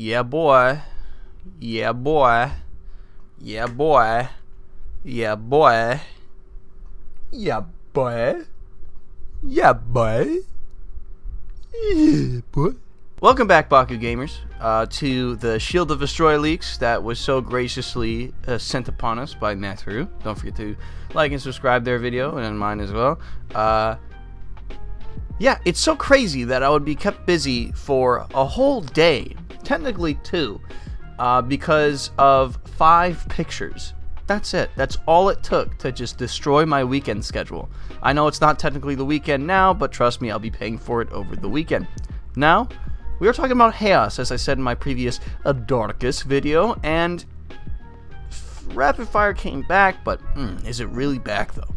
Yeah, boy. Yeah, boy. Yeah, boy. Yeah, boy. Yeah, boy. Yeah, boy. Yeah, boy. Welcome back, Baku gamers, to the Shield of Vestroia leaks that was so graciously sent upon us by Matteru. Don't forget to like and subscribe their video, and mine as well. Yeah, it's so crazy that I would be kept busy for a whole day, technically 2, because of 5 pictures. That's it. That's all it took to just destroy my weekend schedule. I know it's not technically the weekend now, but trust me, I'll be paying for it over the weekend. Now, we are talking about Haos, as I said in my previous Darkus video, and Rapid Fire came back, but is it really back though?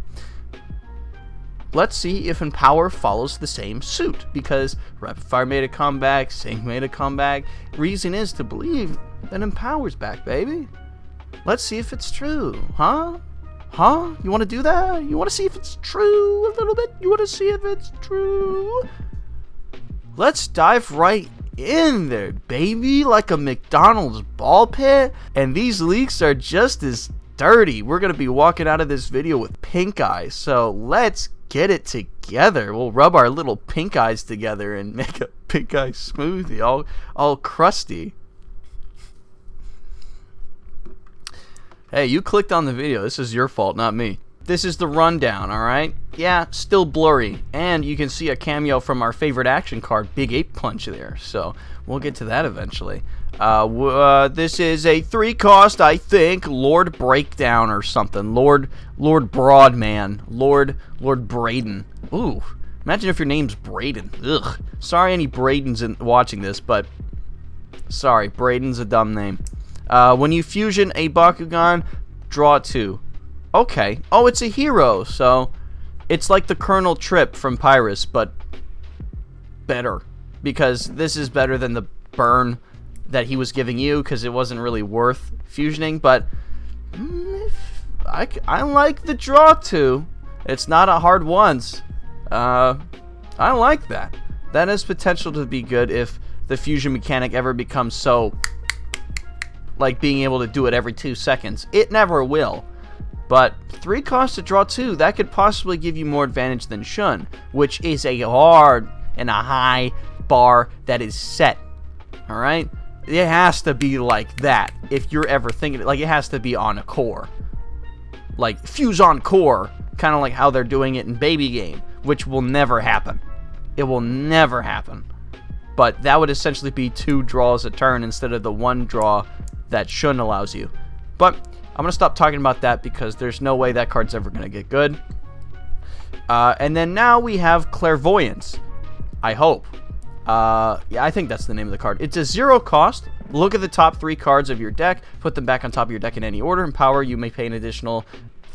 Let's see if Empower follows the same suit, because Rapid Fire made a comeback, Sync made a comeback. Reason is to believe that Empower's back, baby. Let's see if it's true, huh? Huh? You want to do that? You want to see if it's true a little bit? You want to see if it's true? Let's dive right in there, baby, like a McDonald's ball pit. And these leaks are just as dirty. We're going to be walking out of this video with pink eyes, so let's get it together. We'll rub our little pink eyes together and make a pink eye smoothie, all crusty. Hey, you clicked on the video. This is your fault, not me. This is the rundown, alright? Yeah, still blurry. And you can see a cameo from our favorite action card, Big Ape Punch there. So, we'll get to that eventually. This is a 3-cost, I think, Lord Breakdown or something. Lord Broadman. Lord Braden. Ooh, imagine if your name's Braden. Ugh. Sorry any Bradens watching this, but sorry, Braden's a dumb name. When you fusion a Bakugan, draw 2. Okay. Oh, it's a hero, so it's like the Colonel Trip from Pyrus, but better. Because this is better than the burn that he was giving you, because it wasn't really worth fusioning, but I like the draw 2. It's not a hard once. I like that. That has potential to be good if the fusion mechanic ever becomes so, like being able to do it every 2 seconds. It never will. But 3 costs to draw 2, that could possibly give you more advantage than Shun, which is a hard and a high bar that is set. Alright? It has to be like that if you're ever thinking it. Like, it has to be on a core. Like, fuse on core, kind of like how they're doing it in Baby Game, which will never happen. It will never happen. But that would essentially be 2 draws a turn instead of the 1 draw that Shun allows you. But I'm going to stop talking about that because there's no way that card's ever going to get good. And then now we have Clairvoyance. I hope. Yeah, I think that's the name of the card. It's a 0 cost. Look at the top 3 cards of your deck. Put them back on top of your deck in any order. In power, you may pay an additional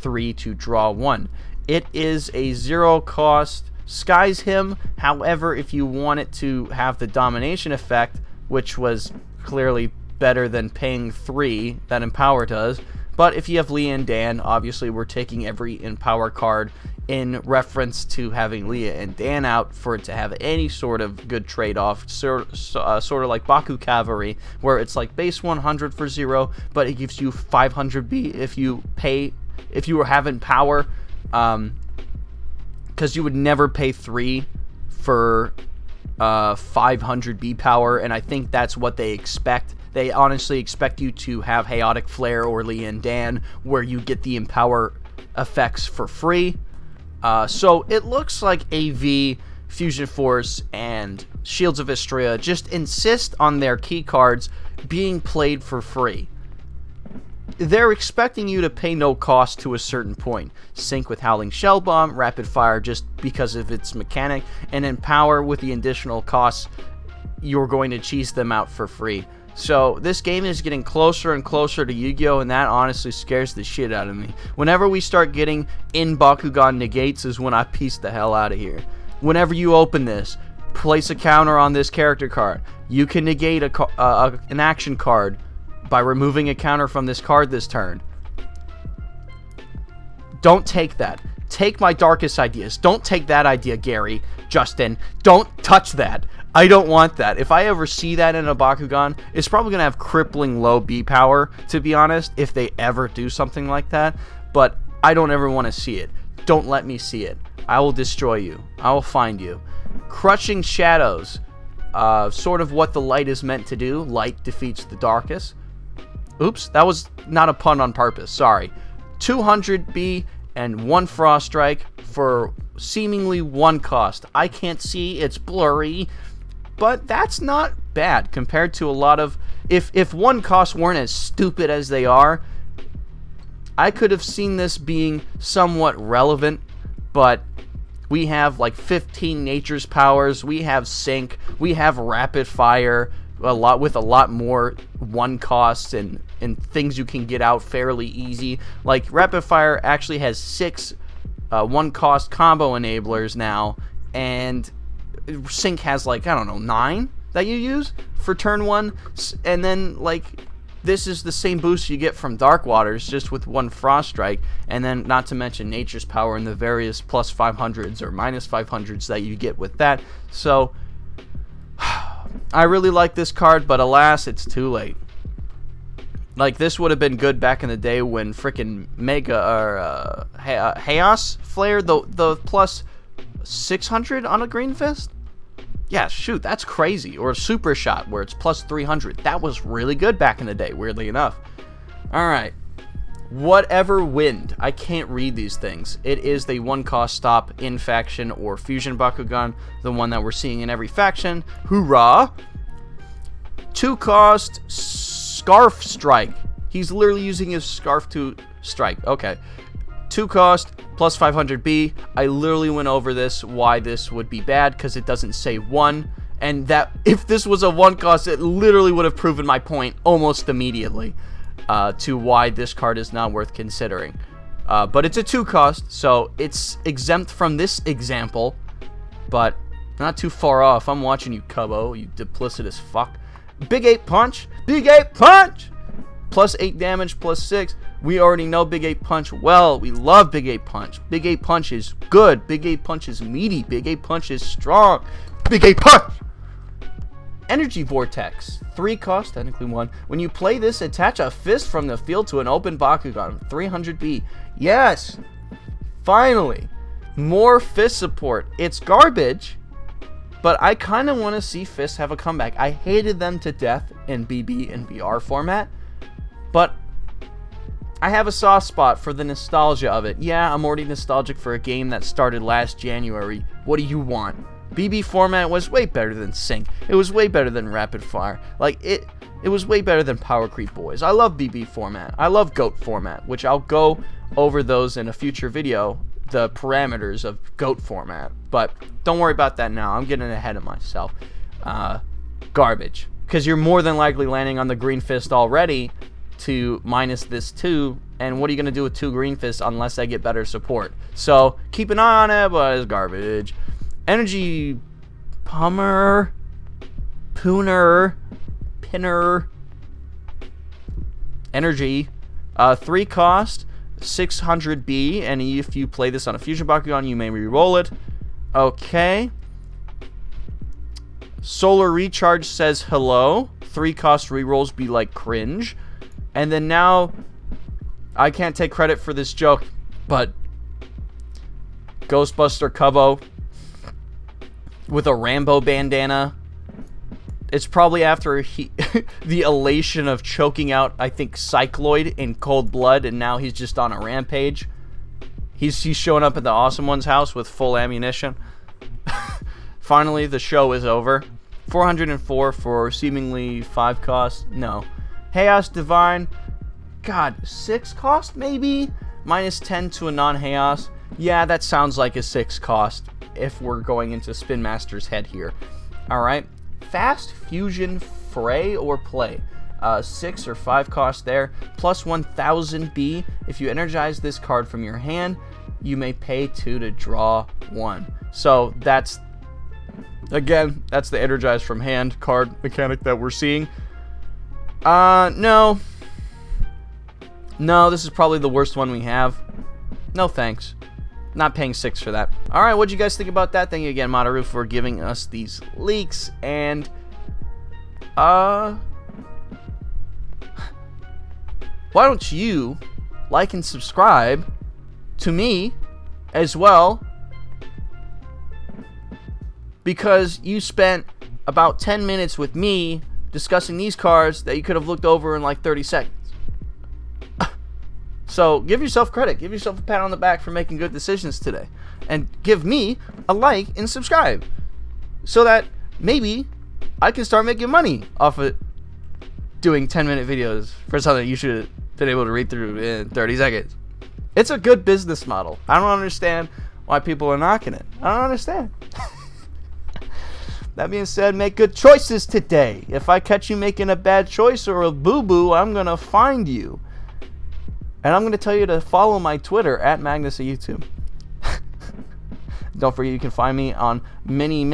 3 to draw 1. It is a 0 cost Skies Him. However, if you want it to have the domination effect, which was clearly better than paying 3 that Empower does. But if you have Leah and Dan, obviously we're taking every Empower card in reference to having Leah and Dan out for it to have any sort of good trade-off, sort of like Baku Cavalry, where it's like base 100 for 0, but it gives you 500 B if you have Empower, because you would never pay 3 for 500 B power, and I think that's what they expect. They honestly expect you to have Chaotic Flare or Leah and Dan, where you get the Empower effects for free. So it looks like AV, Fusion Force, and Shields of Vestroia just insist on their key cards being played for free. They're expecting you to pay no cost to a certain point. Sync with Howling Shell Bomb, Rapid Fire just because of its mechanic, and Empower with the additional costs, you're going to cheese them out for free. So this game is getting closer and closer to Yu-Gi-Oh! And that honestly scares the shit out of me. Whenever we start getting in Bakugan negates is when I piece the hell out of here. Whenever you open this, place a counter on this character card. You can negate an action card by removing a counter from this card this turn. Don't take that. Take my Darkus ideas. Don't take that idea, Gary, Justin. Don't touch that. I don't want that. If I ever see that in a Bakugan, it's probably going to have crippling low B power, to be honest, if they ever do something like that. But I don't ever want to see it. Don't let me see it. I will destroy you. I will find you. Crushing Shadows. Sort of what the light is meant to do. Light defeats the darkest. Oops, that was not a pun on purpose. Sorry. 200B and 1 Frost Strike for seemingly 1 cost. I can't see. It's blurry. But that's not bad compared to a lot of... If 1 costs weren't as stupid as they are, I could have seen this being somewhat relevant, but we have like 15 nature's powers, we have sync, we have rapid fire, with a lot more 1 costs and things you can get out fairly easy. Like rapid fire actually has 6 1 cost combo enablers now, and sync has like, I don't know, 9 that you use for turn 1, and then like this is the same boost you get from Dark Waters, just with 1 Frost Strike, and then not to mention Nature's Power and the various plus 500s or minus 500s that you get with that. So, I really like this card, but alas, it's too late. Like, this would have been good back in the day when frickin' Mega, or, Haos flared the plus 600 on a Green Fist? Yeah, shoot, that's crazy. Or a Super Shot, where it's plus 300. That was really good back in the day, weirdly enough. Alright. Whatever Wind. I can't read these things. It is the 1 cost stop in faction or fusion Bakugan, the one that we're seeing in every faction. Hoorah! 2 cost Scarf Strike. He's literally using his scarf to strike. Okay. 2 cost plus 500B. I literally went over this, why this would be bad, because it doesn't say 1. And that if this was a 1 cost, it literally would have proven my point almost immediately to why this card is not worth considering. But it's a 2 cost, so it's exempt from this example, but not too far off. I'm watching you, Cubbo, you duplicitous fuck. Big 8 Punch! Big 8 Punch! Plus 8 damage, plus 6. We already know Big 8 Punch well. We love Big 8 Punch. Big 8 Punch is good. Big 8 Punch is meaty. Big 8 Punch is strong. Big 8 Punch! Energy Vortex. 3 cost, technically 1. When you play this, attach a fist from the field to an open Bakugan. 300B. Yes! Finally! More fist support. It's garbage, but I kind of want to see fists have a comeback. I hated them to death in BB and BR format, but I have a soft spot for the nostalgia of it. Yeah, I'm already nostalgic for a game that started last January. What do you want? BB format was way better than Sync. It was way better than Rapid Fire. Like, it was way better than Power Creep Boys. I love BB format. I love GOAT format, which I'll go over those in a future video, the parameters of GOAT format. But don't worry about that now. I'm getting ahead of myself. Garbage. Because you're more than likely landing on the Green Fist already to minus this 2, and what are you going to do with 2 Green Fists unless I get better support? So, keep an eye on it, but it's garbage. Energy Pummer, Pooner, Pinner, Energy, 3 cost, 600B, and if you play this on a Fusion Bakugan, you may re-roll it. Okay. Solar Recharge says hello. 3 cost re-rolls be like cringe. And then now, I can't take credit for this joke, but Ghostbuster Cubbo with a Rambo bandana. It's probably after the elation of choking out, I think, Cycloid in cold blood, and now he's just on a rampage. He's showing up at the Awesome One's house with full ammunition. Finally, the show is over. 404 for seemingly 5 cost. No. Haos Divine. God, 6 cost maybe? Minus 10 to a non-Haos. Yeah, that sounds like a 6 cost if we're going into Spin Master's head here. Alright. Fast Fusion Fray or Play. 6 or 5 cost there. Plus 1000B. If you energize this card from your hand, you may pay 2 to draw 1. So that's, again, that's the energize from hand card mechanic that we're seeing. No. No, this is probably the worst one we have. No thanks. Not paying 6 for that. Alright, what'd you guys think about that? Thank you again, Matteru, for giving us these leaks. And, why don't you like and subscribe to me as well? Because you spent about 10 minutes with me discussing these cards that you could have looked over in like 30 seconds. So give yourself credit. Give yourself a pat on the back for making good decisions today. And give me a like and subscribe. So that maybe I can start making money off of doing 10-minute videos for something you should have been able to read through in 30 seconds. It's a good business model. I don't understand why people are knocking it. I don't understand. That being said, make good choices today. If I catch you making a bad choice or a boo-boo, I'm going to find you. And I'm going to tell you to follow my Twitter, at Magnus on YouTube. Don't forget you can find me on many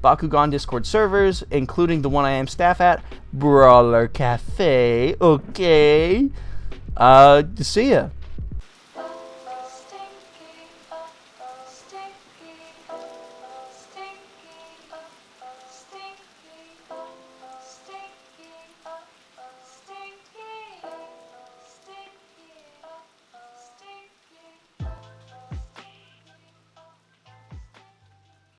Bakugan Discord servers, including the one I am staff at, Brawler Cafe. Okay. See ya.